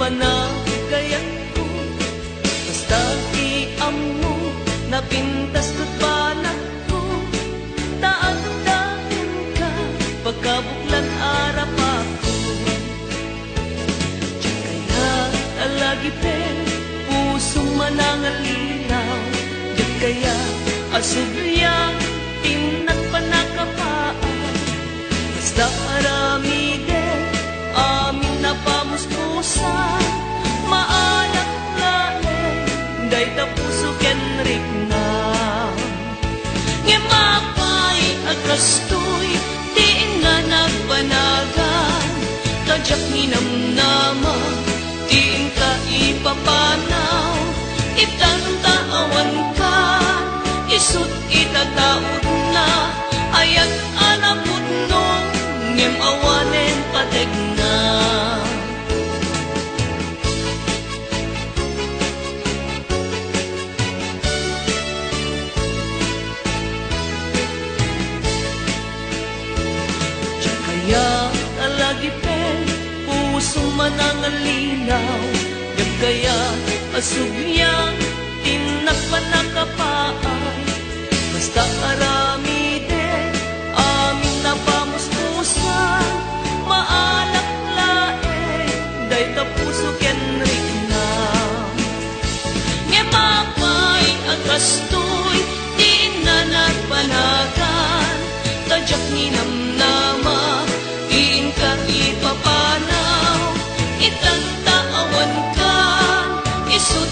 panagayat ko, basta iammo napintas ko't banak ko, taag-dagan ka pagkabuklan arap ako. Diyan kaya alagi pen puso manangalinaw, diyan kaya asubiyang tinak panakapaan, basta arami din amin na pamuspusan, maalak lain day tapuso kenrik na. Ngimapay agastoy tiin nga nagpanagan, kajak ninamnama tiin ka ipapanaw, itantawan ka isut itataod na, ayat anapod nung ngem awanen pateg na. Diyan kaya alagi pen puso manangalinaw, diyan kaya asubiyang tinak panakapaan, basta arami din amin na pamuspusan, maalak lain day tapuso kenrik na. Ngimapay agastoy di na nagpanagan, tadyak ninamnama diin ka ipapanaw, itantawan ka isut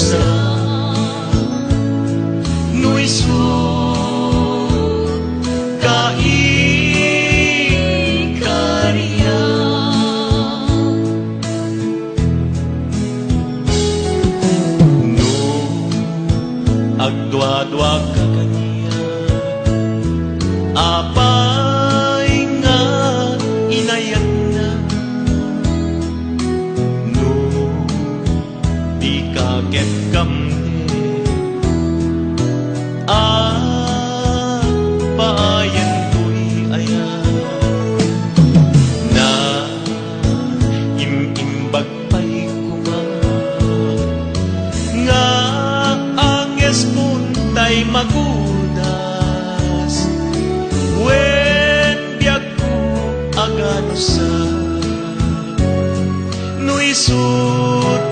sa nuisu kaikarya no agdwa-dwa ka kaniya apay nga inayat na no di kaget kamde paayan ko'y ayan na imimbag pa'y kuma nga anges puntay magudas wen biag ko agano sa nuisut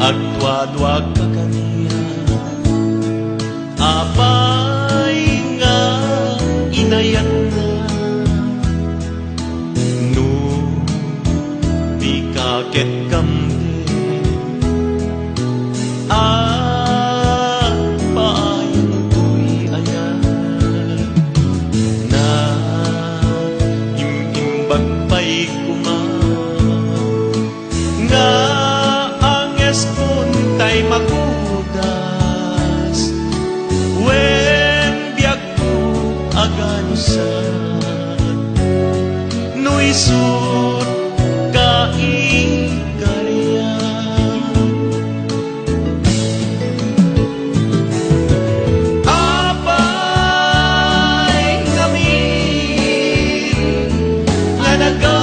agdwa-dwa ka kaniya apay nga inayat na no di kaget kamde paayan ko'y ayan na imimbag pa'y kuma nga puntay magudas wen biag ko aganusan nuisut kaikarya apay ngamin nga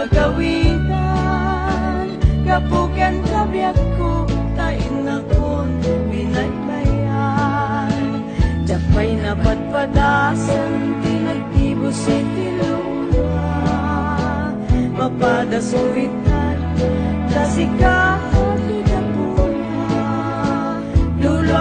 magawitan kapukan kabiyak ko tain akon binaybayan japay na patpadasan tinagtibo si tiluna mapadasuwitan tasika hati na puna dulo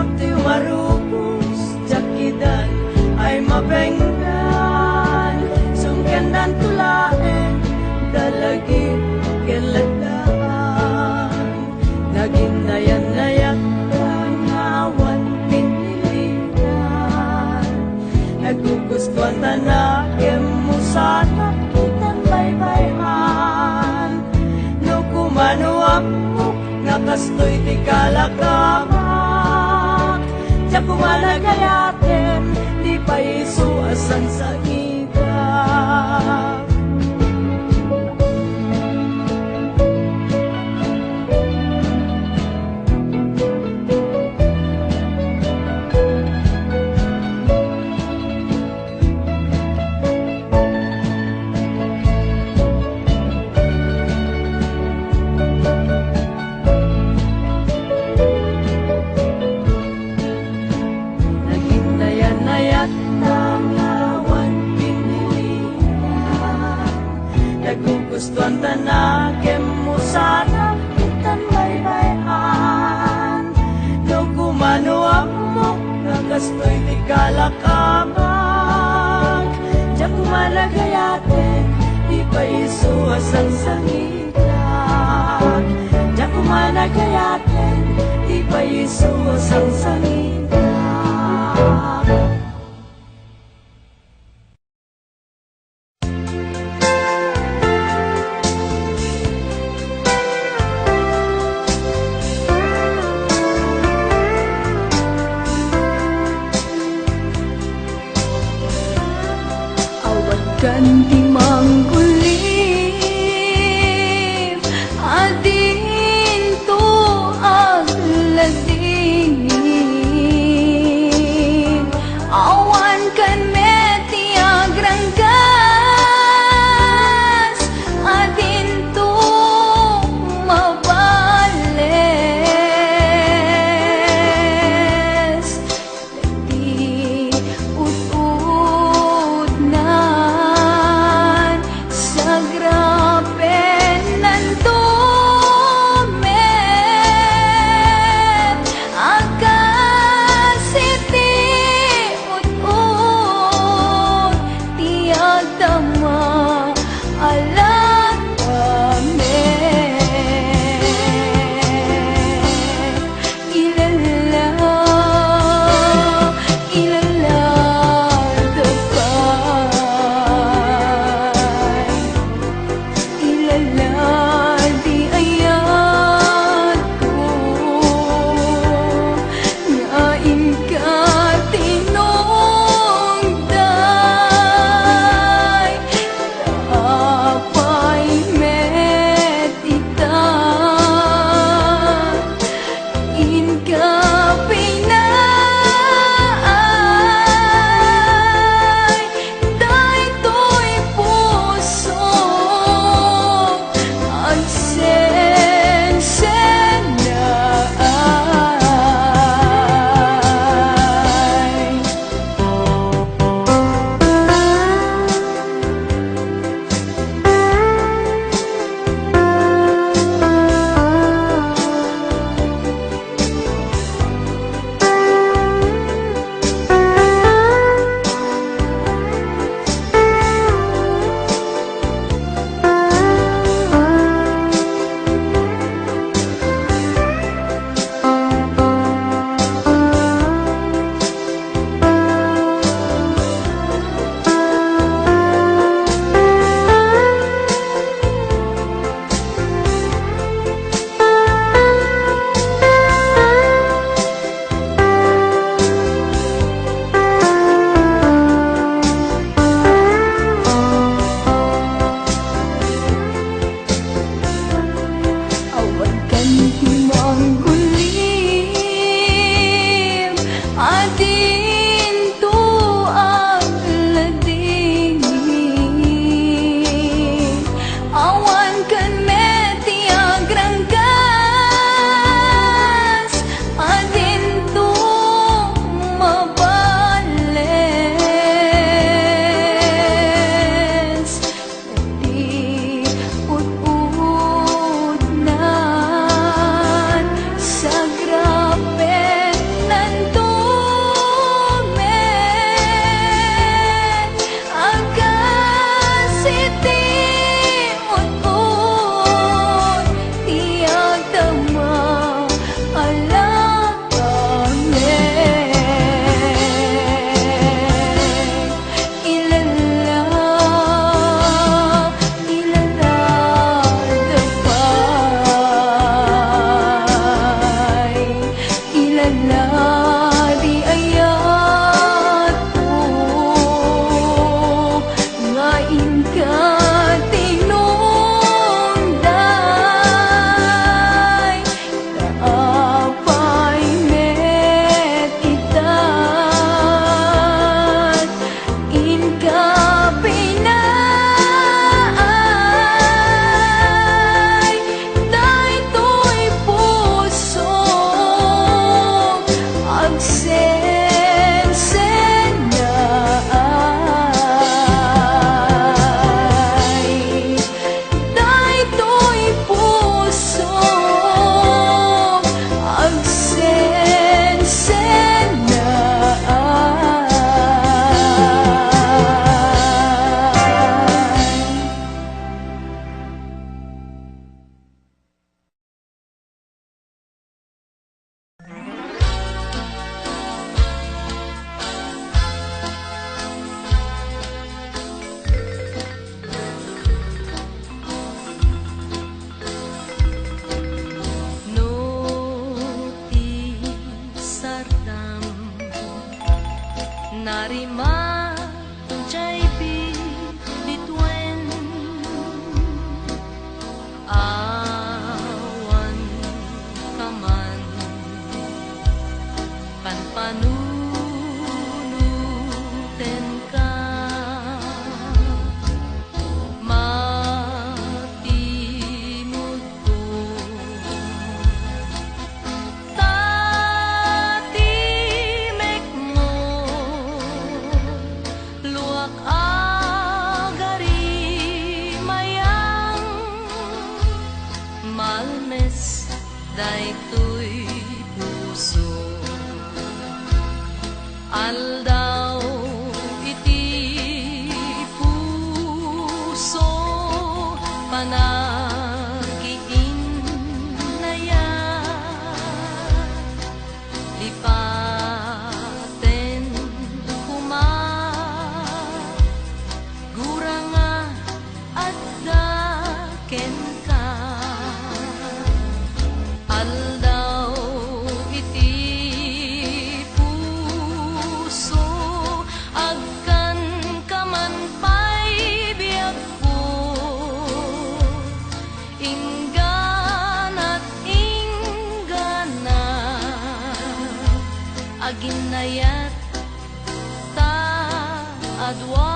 kastoy di kalakamak. Diya kumanagayaten, di pa isu asan sa igap. Gustuan tanagem mo sana itan baybayan. No kumano mo nagastoy di kalakamak. Diya kumalagayaten di pa isuwas ang sangitan. Diya kumalagayaten di pa isuwas ang sangitan. Ganti manggulim adin to agladin awan kan meti agranggas adin to mabales di ut na agsensen na ay daytoy puso agsensen na Narima jay bituen awan kaman panpanunuten ka matimod ko tatimek mo luwak agari mayang malmes daytoy puso aldaw iti puso panagiin naya lipaten kuma guranga at daken ka aldaw iti puso agkan kaman pay biag ko inggan at inggana aginayat ta adwa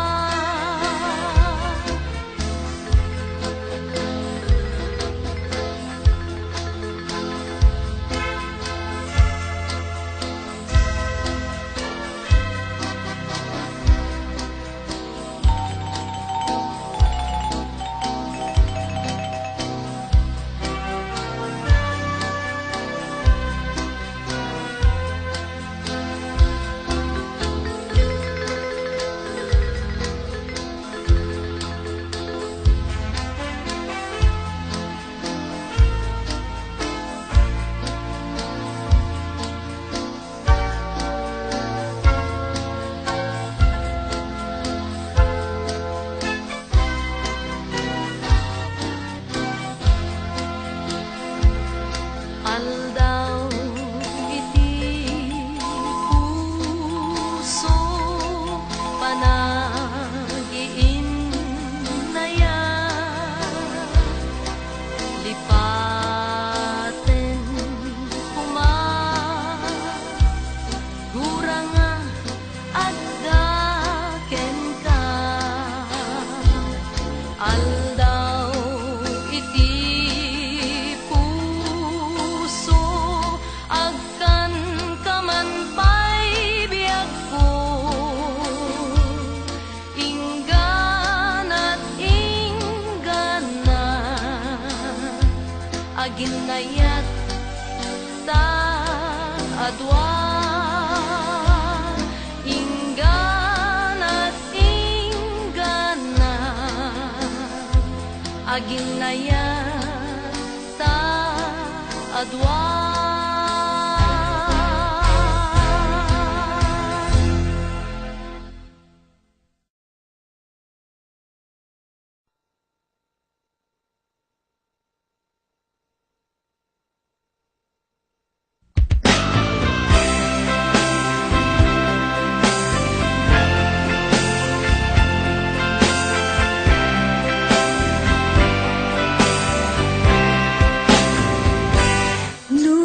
aldaw iti puso panagiin naya lipaten kuma guranga at daken ka aldaw iti puso agkan kaman pay biag ko inggan at inggana aginayat ta adwa inggan at inggana aginayat ta adwa no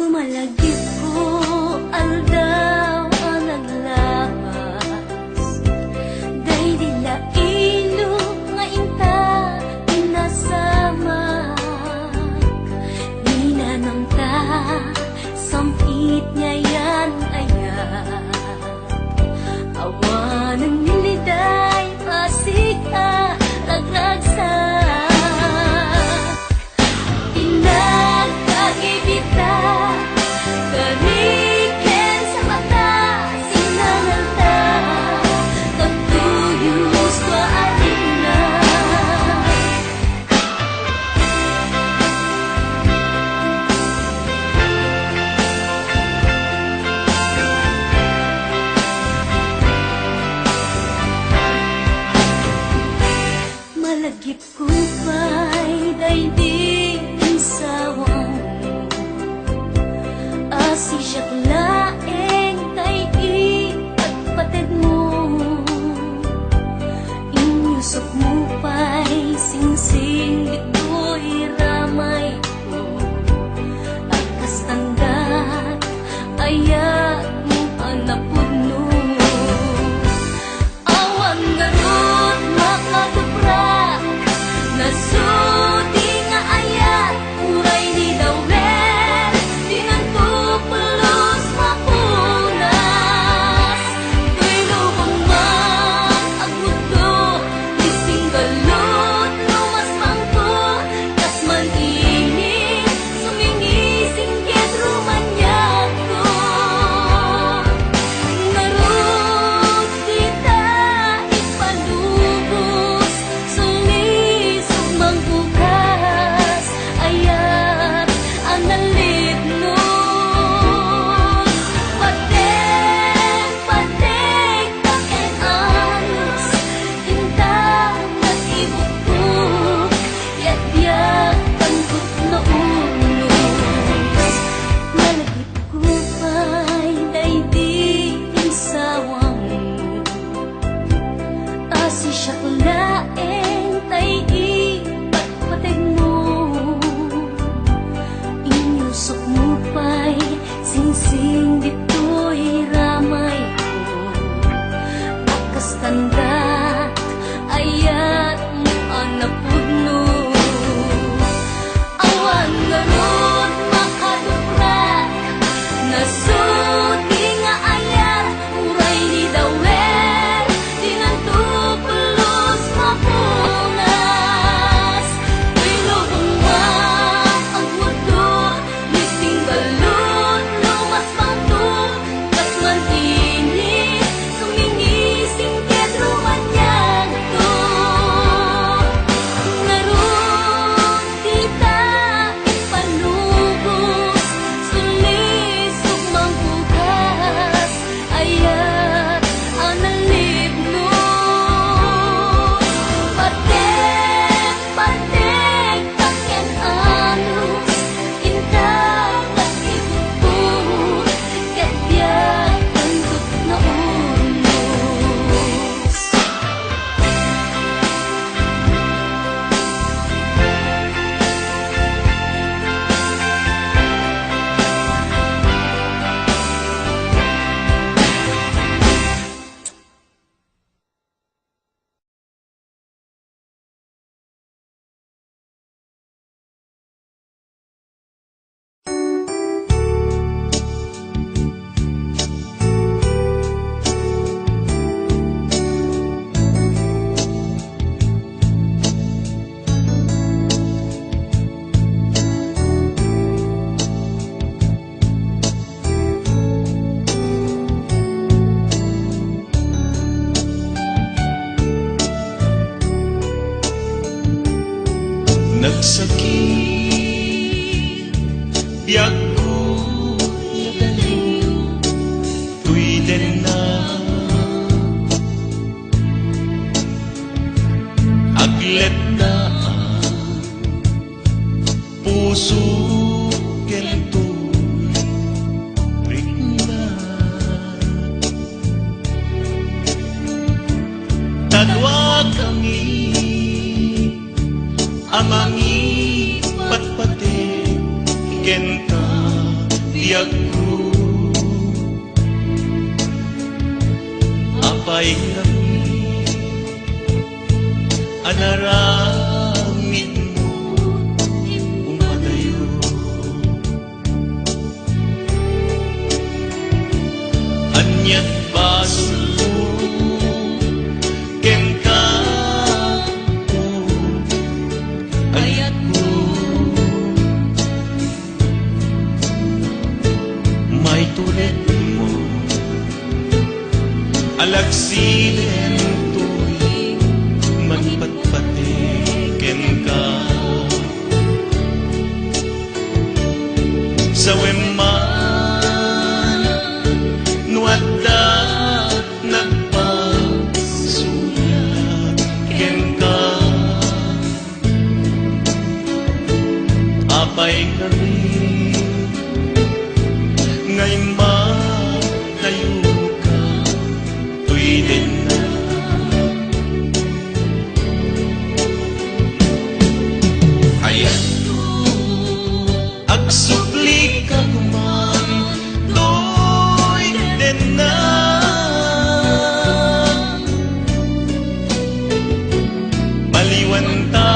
nagsakit, biag ko nagaling, tuwiden na. Aglet na ang puso kento rik na. Tadwa kami amangi patpate kenta tiag ko apay kami anaramid mo umadayo. Anyat baso kenta ayat ko may tulit mo alagsinen tuwing magpatpatikin ka sa weman nuwadda nagpasulakin ka apay kami ngay matayo ka tuwiden na. Ayan agsubli ka kuman tuwiden na. Baliwan ta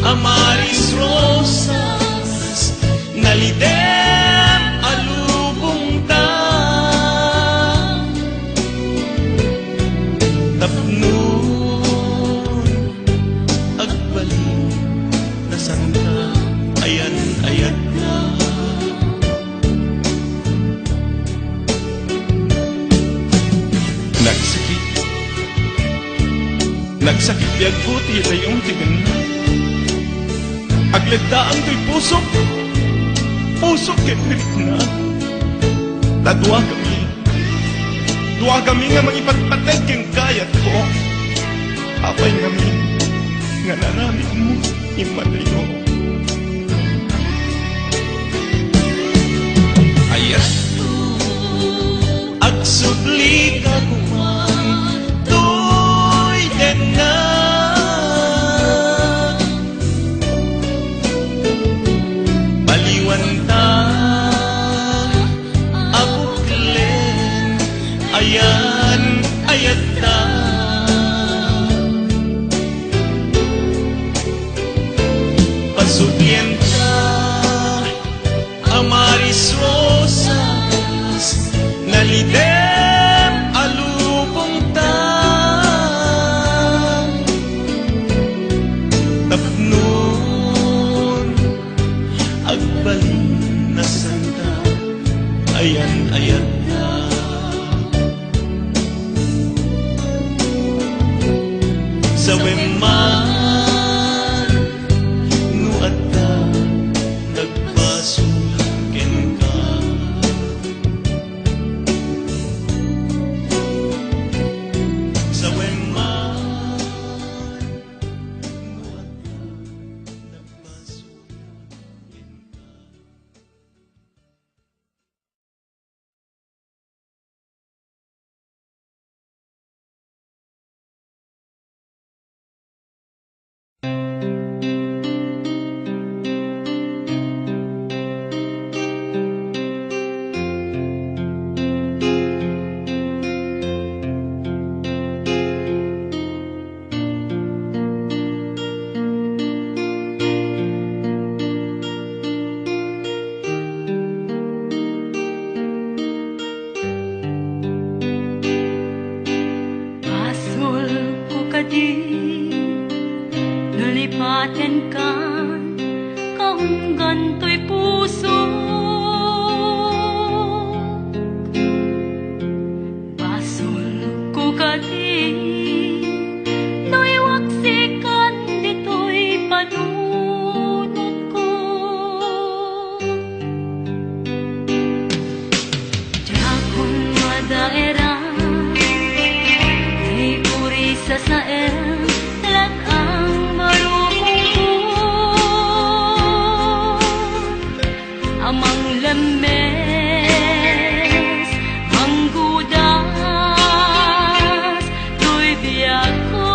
Amaris rosas nalidem alubong ta tapnon agbaling na santa ayan ayat na. Nagsakit biag buti na yung tingin na agledaan to'y pusok kinit na. Tadwa kami nga magipagpateg keng kayat ko apay kami nga naramid mo imadayo. Ayat agsubli ka kuman tuwiden na. Baliwan ta abuklen ayan ayat ta. Pasugyan ta amaris rosas nalidem alubong ta tapnon agbaling na santa ayan ayat na. Sa weman nuadda nagpasulakin ka sa weman nuadda nagpasulakin ka. gati no'y waksikan dito'y panunot ko. Dakon madaera ay uri sa saer lan ang marumong ko amang lemes manggudas to'y biyak ko.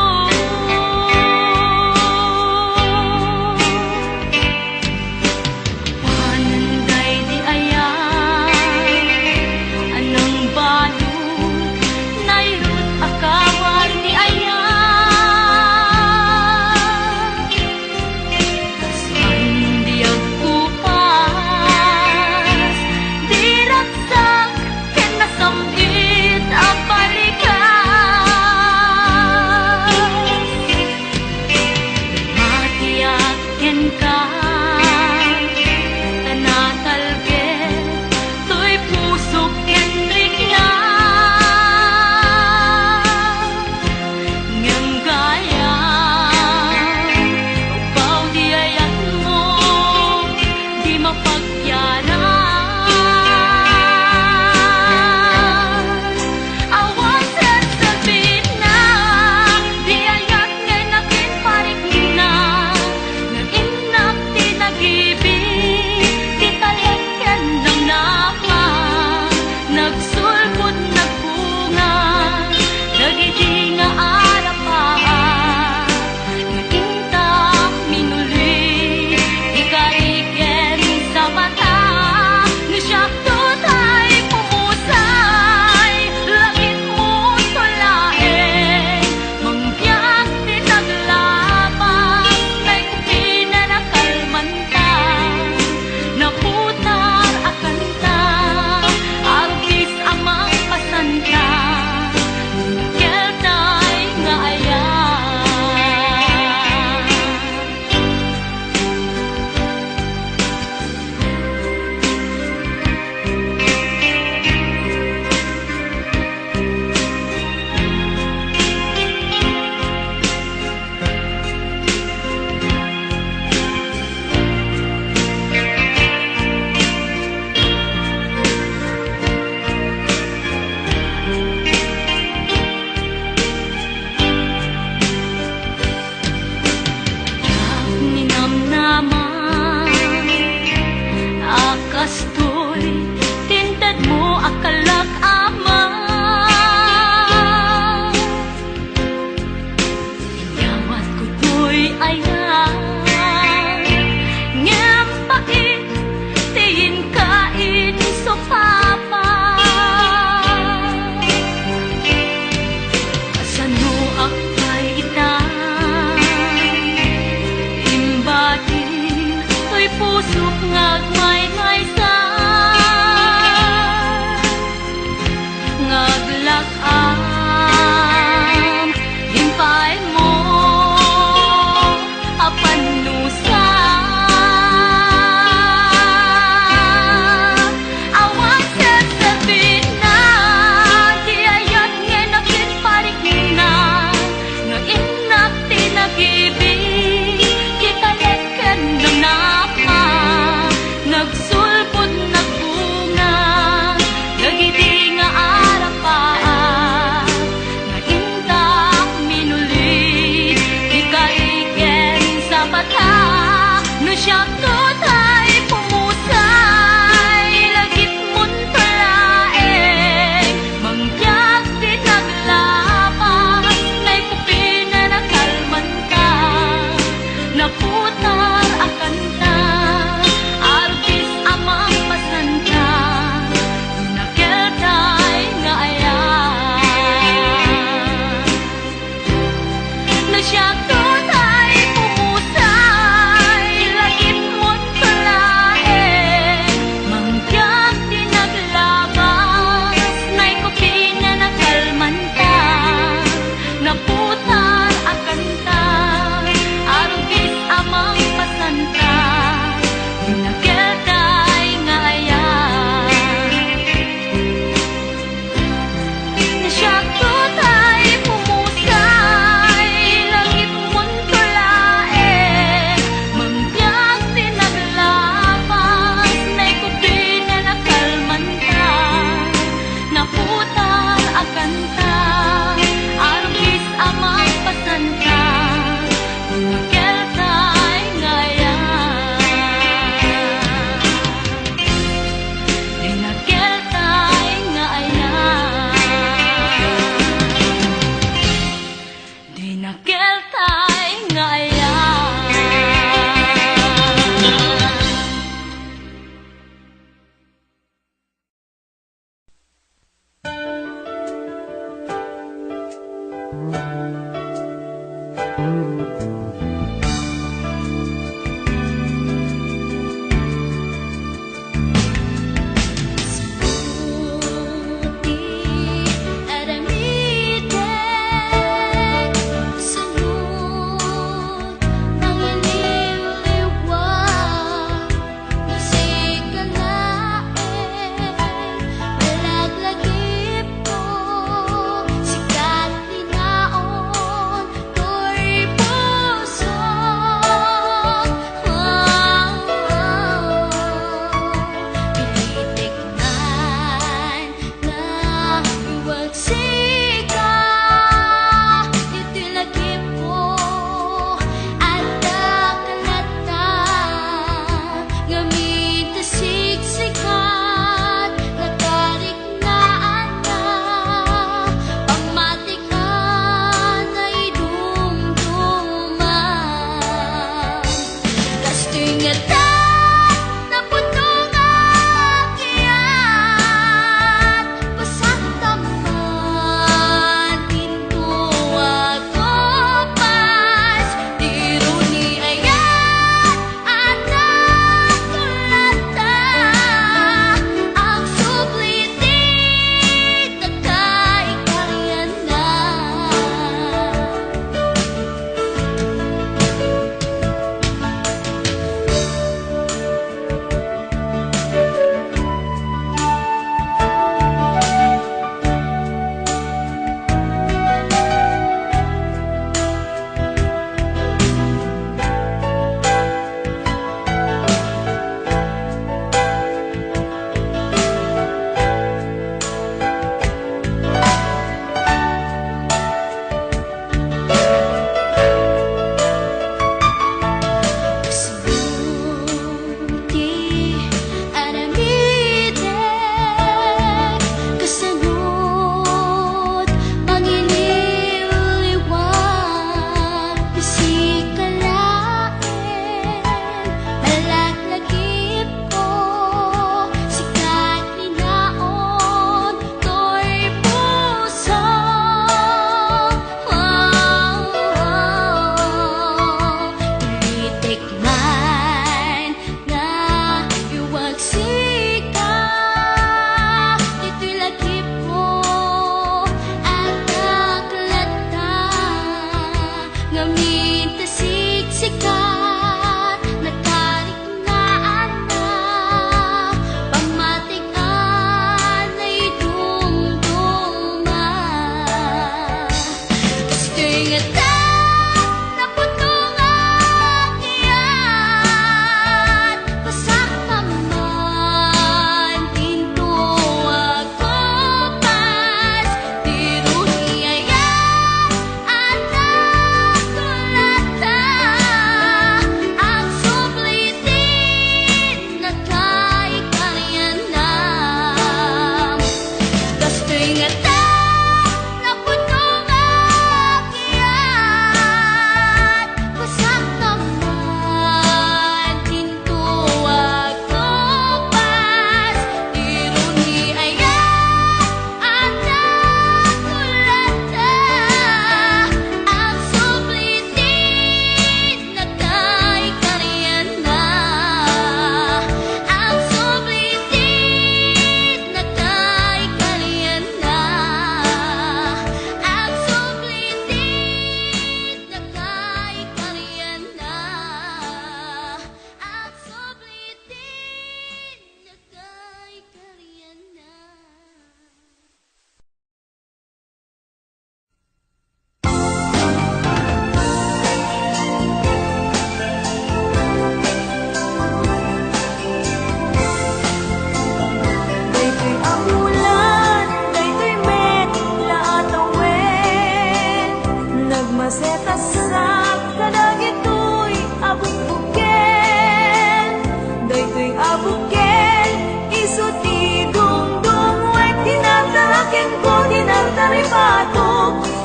Pananday di ayan anang balong nairut akawan di ayan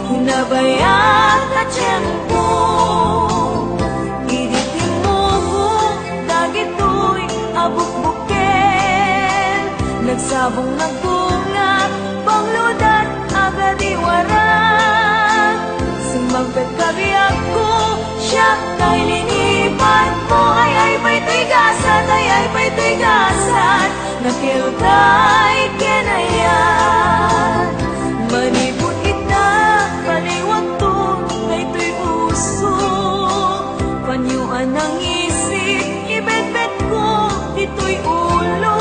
Hinabayaan na tiyempo Iditimuhong dagito'y abukbuken Nagsabong nagbunga Pangludat agad iwaran mangpet kabiyak ko, siya kay linipan mo. Ay pa'y tigasan, ay pa'y tigasan, nakilkay kinayan. Manipot ita, paliwag to, ay to'y puso. Panyuan ang isip, ibet-bet ko, ito'y ulo.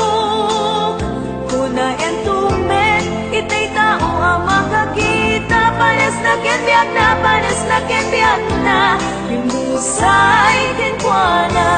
Kunayan tumen, itay tao ang makakita. Panas na kenbiyak na, panas na kenbiyak na, bimusay kenkwana.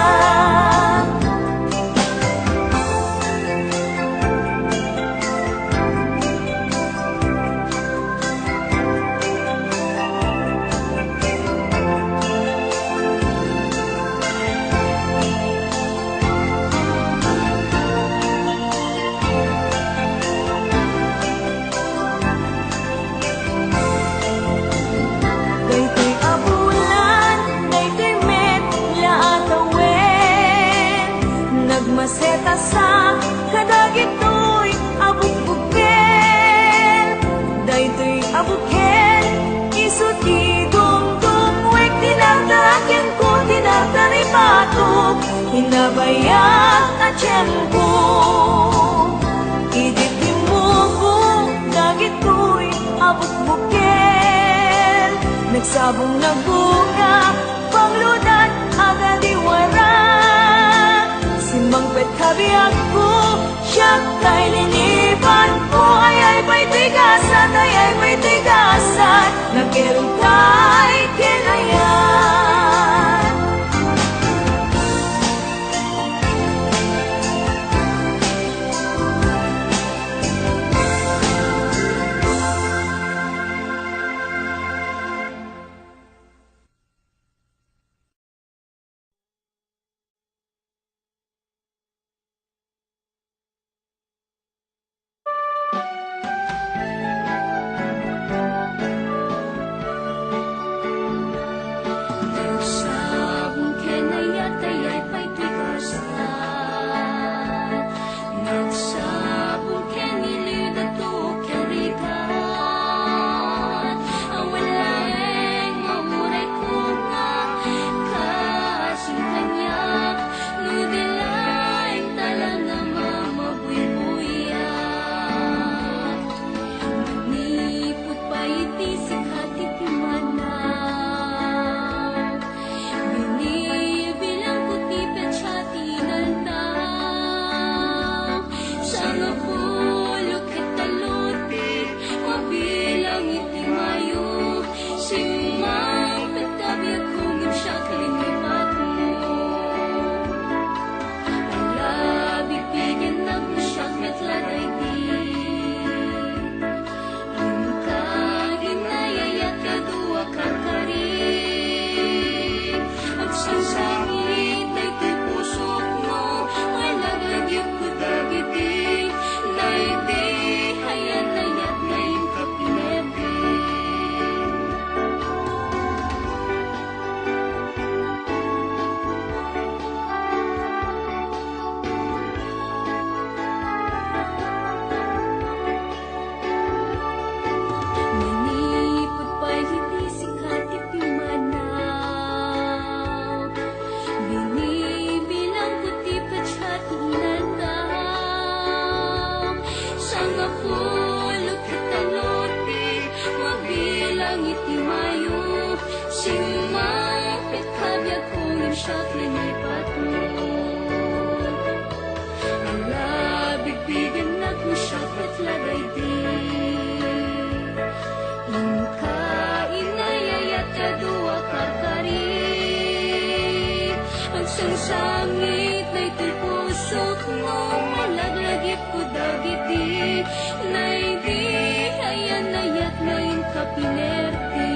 Daytoy abulan, daytoy met, laatawen. Nagmaseta sa kadagitoy abuk-bukel. Daytoy abukel, isuti dumdum. Wek tinagdakin ko, tinagdaripatok, hinabayak at tiyempo. Iditi mo ko, dagitoy abuk-bukel. Nagsabong nagbunga, pangludan, agadiwara. Si mangpet kabiyak ko, siya kay linipan ko. Ay pa'y tigasan, ay pa'y tigasan, nakilkay kinayan. Nagsabong kenayat ay pa'y tigasan. Nagsabong kenilid at tukerikan. Ang walang mamuray ko nga, kasing kanyak, nudilaing talaga mamabuy-buyak. Manipot pa iti sikat ipimanaw. Binibilang ko ti petsyati naltaw. Sa nga pulok at talutik, mabilang iti mayo. Simang pagkabiyag kong imsyak linipat mo. Ala, bibigyan ng usyak at lagay di. Yung kaginayayat kadua karkarin. At sasangit ay tipusok mo, ay naglagyag ko dagiti. Na hindi hayat-hayat na yung kapinete. Manipot pa'y hindi sikat ipimanaw. Binibilang ko ti petsyati naltaw. Sa nga pulok at talutik, mabilang iti mayo. Simang pagkabiyag kong imsyak linipat mo. Ala, bigbigan na kung syak at lagay di. Inka inayayat kadua karkari. Ang sangsangit na ito'y pusok mo, malaglagip ko dagiti. Na hindi hayan-ayat na yung kapinerti.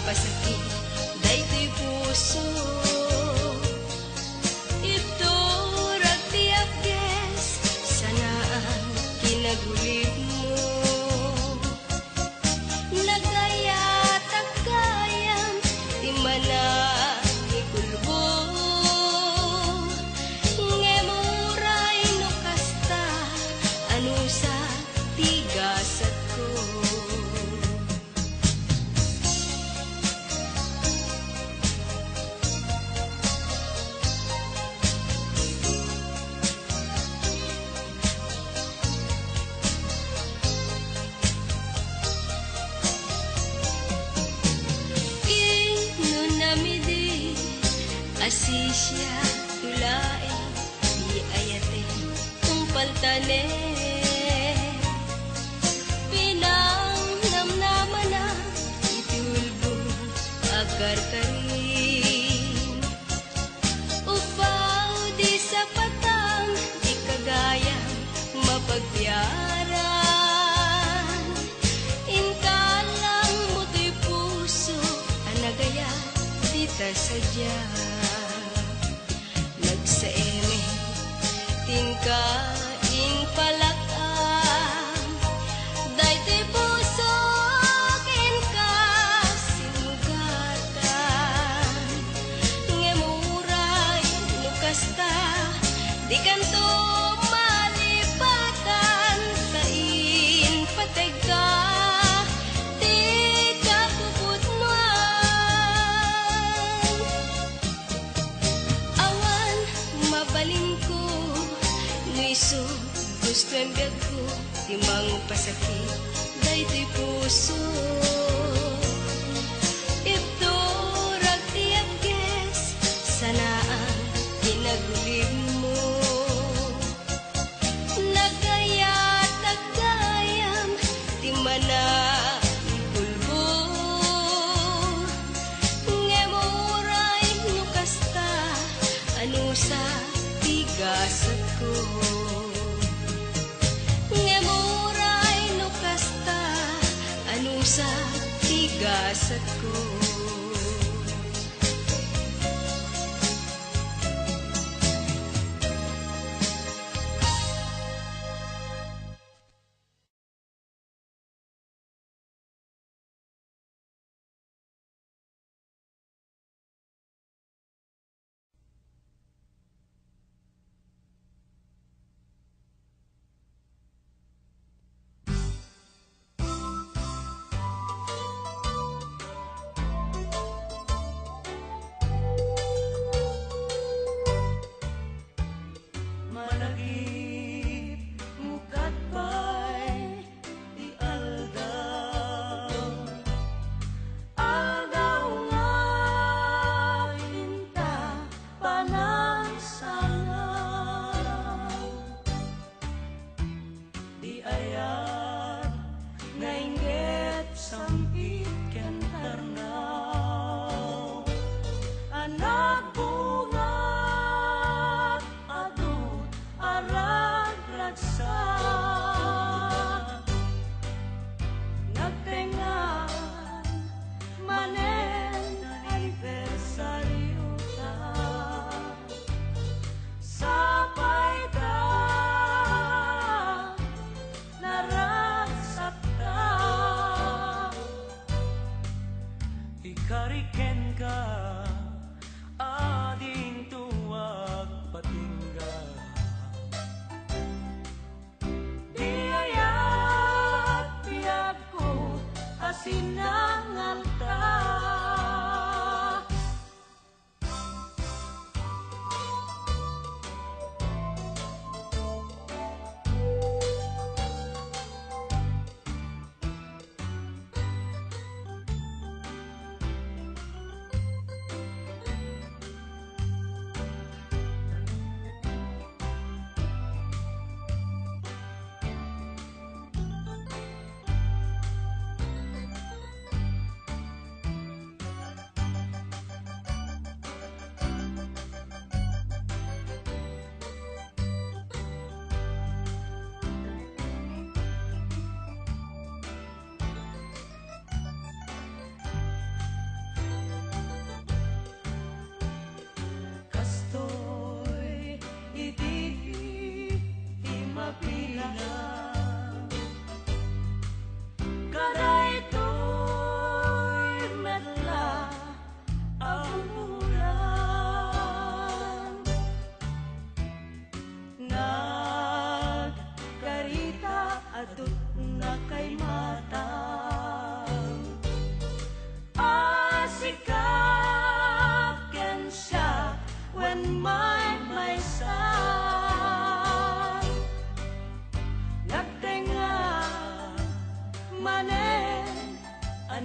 pasakit daytoy puso. Ito ragti abdes sanaan kinagulib mo. Nagayat agayam di mana ikulbo. Ngemuray no kasta ano sa tigasat ko. Asisya tulay di ayate tumpaltane pinang namnaman na itulbo agar karin upaw di sa patang di kagaya mapagbiaran inkalang mo'y puso anagaya di ta sadya. Nagsaeme, tingka in palakam, daytoy puso ken ka sinugatan. Ngemuray nukasta, di kanto malipatan sa in patega. Iso gusto ang biyag ko timang pasakit daytoy puso. Ito ragti agdes sanaan kinagulib mo. Nagayat agayam timana ikulbo. Ngemuray no kasta ano sa tigasat ko. Ngemuray no kasta ano sa tigasat ko. Ikariken ka ading tuwag patingga. Diayat biyag ko asinangal ta.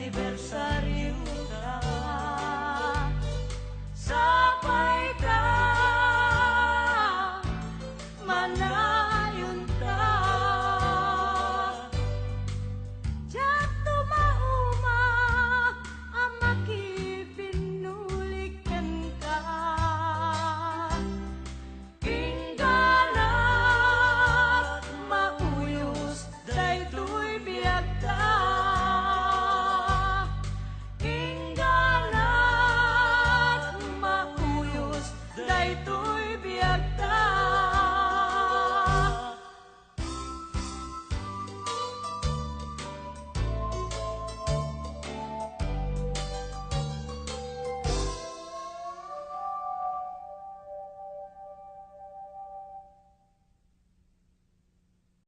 anibersaryo